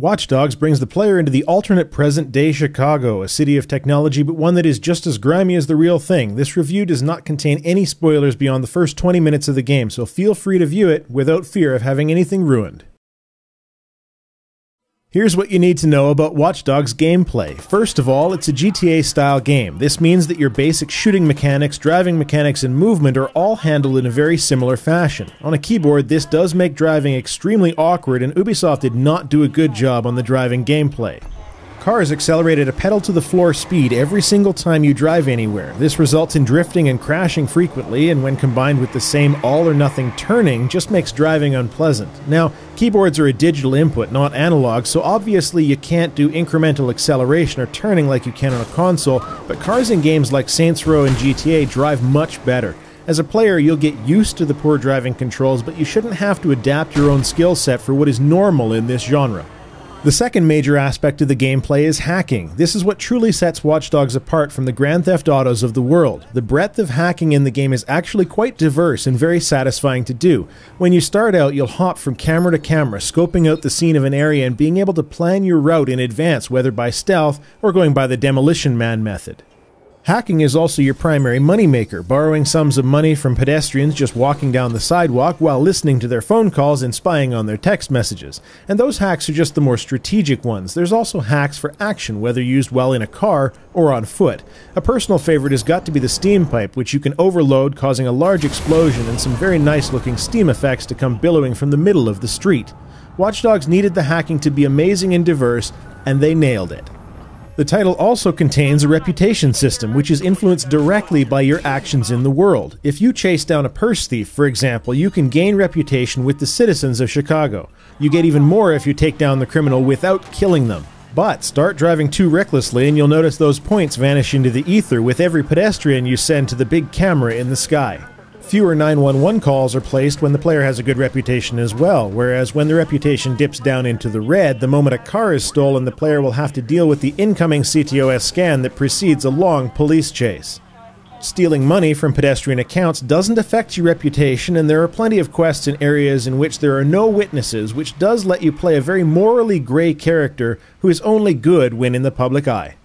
Watch Dogs brings the player into the alternate present-day Chicago, a city of technology but one that is just as grimy as the real thing. This review does not contain any spoilers beyond the first 20 minutes of the game, so feel free to view it without fear of having anything ruined. Here's what you need to know about Watch Dogs gameplay. First of all, it's a GTA-style game. This means that your basic shooting mechanics, driving mechanics, and movement are all handled in a very similar fashion. On a keyboard, this does make driving extremely awkward, and Ubisoft did not do a good job on the driving gameplay. Cars accelerate at a pedal-to-the-floor speed every single time you drive anywhere. This results in drifting and crashing frequently, and when combined with the same all-or-nothing turning, just makes driving unpleasant. Now, keyboards are a digital input, not analog, so obviously you can't do incremental acceleration or turning like you can on a console, but cars in games like Saints Row and GTA drive much better. As a player, you'll get used to the poor driving controls, but you shouldn't have to adapt your own skill set for what is normal in this genre. The second major aspect of the gameplay is hacking. This is what truly sets Watch Dogs apart from the Grand Theft Autos of the world. The breadth of hacking in the game is actually quite diverse and very satisfying to do. When you start out, you'll hop from camera to camera, scoping out the scene of an area and being able to plan your route in advance, whether by stealth or going by the Demolition Man method. Hacking is also your primary moneymaker, borrowing sums of money from pedestrians just walking down the sidewalk while listening to their phone calls and spying on their text messages. And those hacks are just the more strategic ones. There's also hacks for action, whether used while in a car or on foot. A personal favorite has got to be the steam pipe, which you can overload, causing a large explosion and some very nice-looking steam effects to come billowing from the middle of the street. Watch Dogs needed the hacking to be amazing and diverse, and they nailed it. The title also contains a reputation system, which is influenced directly by your actions in the world. If you chase down a purse thief, for example, you can gain reputation with the citizens of Chicago. You get even more if you take down the criminal without killing them. But start driving too recklessly and you'll notice those points vanish into the ether with every pedestrian you send to the big camera in the sky. Fewer 911 calls are placed when the player has a good reputation as well, whereas when the reputation dips down into the red, the moment a car is stolen, the player will have to deal with the incoming ctOS scan that precedes a long police chase. Stealing money from pedestrian accounts doesn't affect your reputation, and there are plenty of quests in areas in which there are no witnesses, which does let you play a very morally grey character who is only good when in the public eye.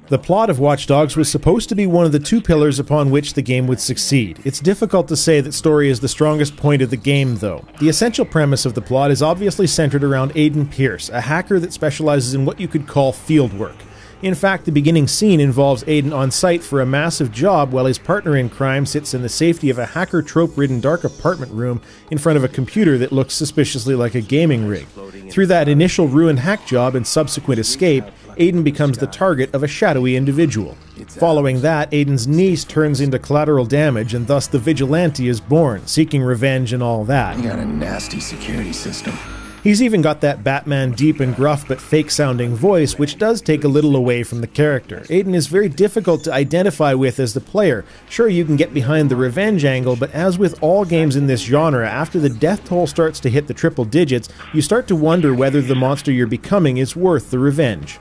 The plot of Watch Dogs was supposed to be one of the two pillars upon which the game would succeed. It's difficult to say that story is the strongest point of the game, though. The essential premise of the plot is obviously centered around Aiden Pierce, a hacker that specializes in what you could call field work. In fact, the beginning scene involves Aiden on site for a massive job while his partner in crime sits in the safety of a hacker trope-ridden dark apartment room in front of a computer that looks suspiciously like a gaming rig. Through that initial ruined hack job and subsequent escape, Aiden becomes the target of a shadowy individual. Following that, Aiden's niece turns into collateral damage, and thus the vigilante is born, seeking revenge and all that. You got a nasty security system. He's even got that Batman deep and gruff but fake-sounding voice, which does take a little away from the character. Aiden is very difficult to identify with as the player. Sure, you can get behind the revenge angle, but as with all games in this genre, after the death toll starts to hit the triple digits, you start to wonder whether the monster you're becoming is worth the revenge.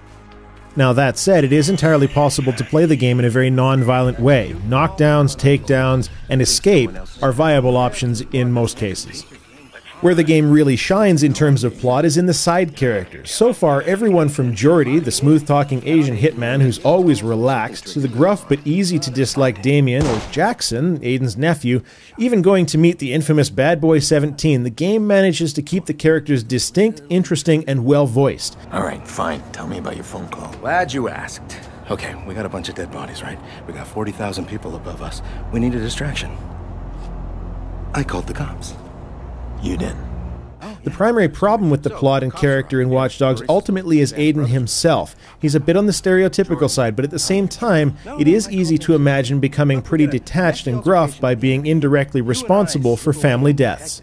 Now that said, it is entirely possible to play the game in a very non-violent way. Knockdowns, takedowns, and escape are viable options in most cases. Where the game really shines in terms of plot is in the side characters. So far, everyone from Jordy, the smooth-talking Asian hitman who's always relaxed, to the gruff but easy-to-dislike Damien, or Jackson, Aiden's nephew, even going to meet the infamous Bad Boy 17, the game manages to keep the characters distinct, interesting, and well-voiced. Alright, fine. Tell me about your phone call. Glad you asked. Okay, we got a bunch of dead bodies, right? We got 40,000 people above us. We need a distraction. I called the cops. You did. The primary problem with the plot and character in Watch Dogs ultimately is Aiden himself. He's a bit on the stereotypical side, but at the same time, it is easy to imagine becoming pretty detached and gruff by being indirectly responsible for family deaths.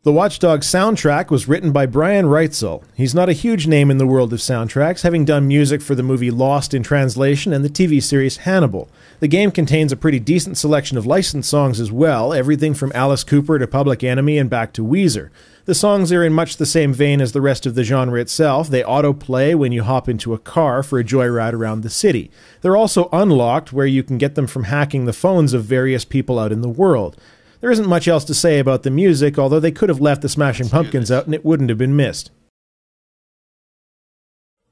The Watch Dogs soundtrack was written by Brian Reitzel. He's not a huge name in the world of soundtracks, having done music for the movie Lost in Translation and the TV series Hannibal. The game contains a pretty decent selection of licensed songs as well, everything from Alice Cooper to Public Enemy and back to Weezer. The songs are in much the same vein as the rest of the genre itself. They autoplay when you hop into a car for a joyride around the city. They're also unlocked, where you can get them from hacking the phones of various people out in the world. There isn't much else to say about the music, although they could have left the Smashing Pumpkins out and it wouldn't have been missed.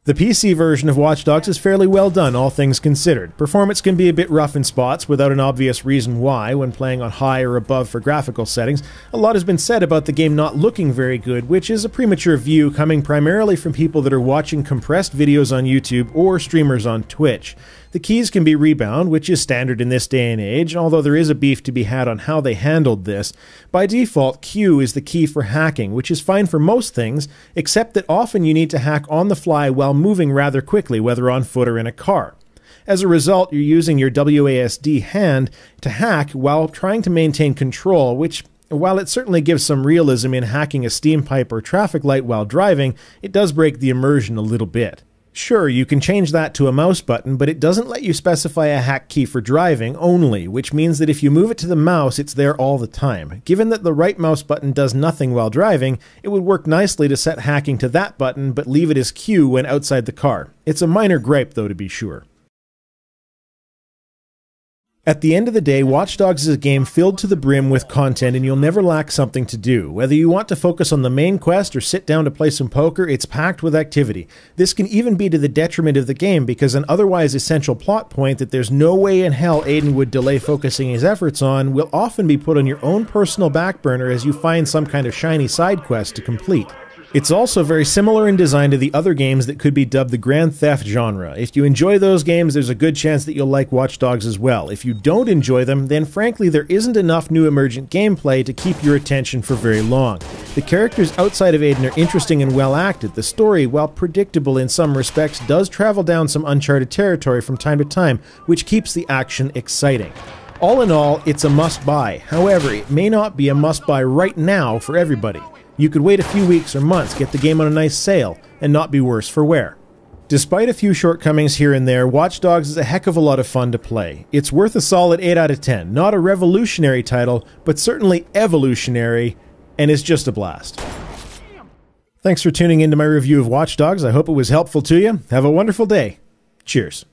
The PC version of Watch Dogs is fairly well done, all things considered. Performance can be a bit rough in spots, without an obvious reason why, when playing on high or above for graphical settings. A lot has been said about the game not looking very good, which is a premature view coming primarily from people that are watching compressed videos on YouTube or streamers on Twitch. The keys can be rebound, which is standard in this day and age, although there is a beef to be had on how they handled this. By default, Q is the key for hacking, which is fine for most things, except that often you need to hack on the fly while moving rather quickly, whether on foot or in a car. As a result, you're using your WASD hand to hack while trying to maintain control, which, while it certainly gives some realism in hacking a steam pipe or traffic light while driving, it does break the immersion a little bit. Sure, you can change that to a mouse button, but it doesn't let you specify a hack key for driving only, which means that if you move it to the mouse, it's there all the time. Given that the right mouse button does nothing while driving, it would work nicely to set hacking to that button, but leave it as Q when outside the car. It's a minor gripe, though, to be sure. At the end of the day, Watch Dogs is a game filled to the brim with content and you'll never lack something to do. Whether you want to focus on the main quest or sit down to play some poker, it's packed with activity. This can even be to the detriment of the game because an otherwise essential plot point that there's no way in hell Aiden would delay focusing his efforts on will often be put on your own personal back burner as you find some kind of shiny side quest to complete. It's also very similar in design to the other games that could be dubbed the Grand Theft genre. If you enjoy those games, there's a good chance that you'll like Watch Dogs as well. If you don't enjoy them, then frankly there isn't enough new emergent gameplay to keep your attention for very long. The characters outside of Aiden are interesting and well acted. The story, while predictable in some respects, does travel down some uncharted territory from time to time, which keeps the action exciting. All in all, it's a must-buy. However, it may not be a must-buy right now for everybody. You could wait a few weeks or months, get the game on a nice sale, and not be worse for wear. Despite a few shortcomings here and there, Watch Dogs is a heck of a lot of fun to play. It's worth a solid 8 out of 10. Not a revolutionary title, but certainly evolutionary, and is just a blast. Thanks for tuning into my review of Watch Dogs. I hope it was helpful to you. Have a wonderful day. Cheers.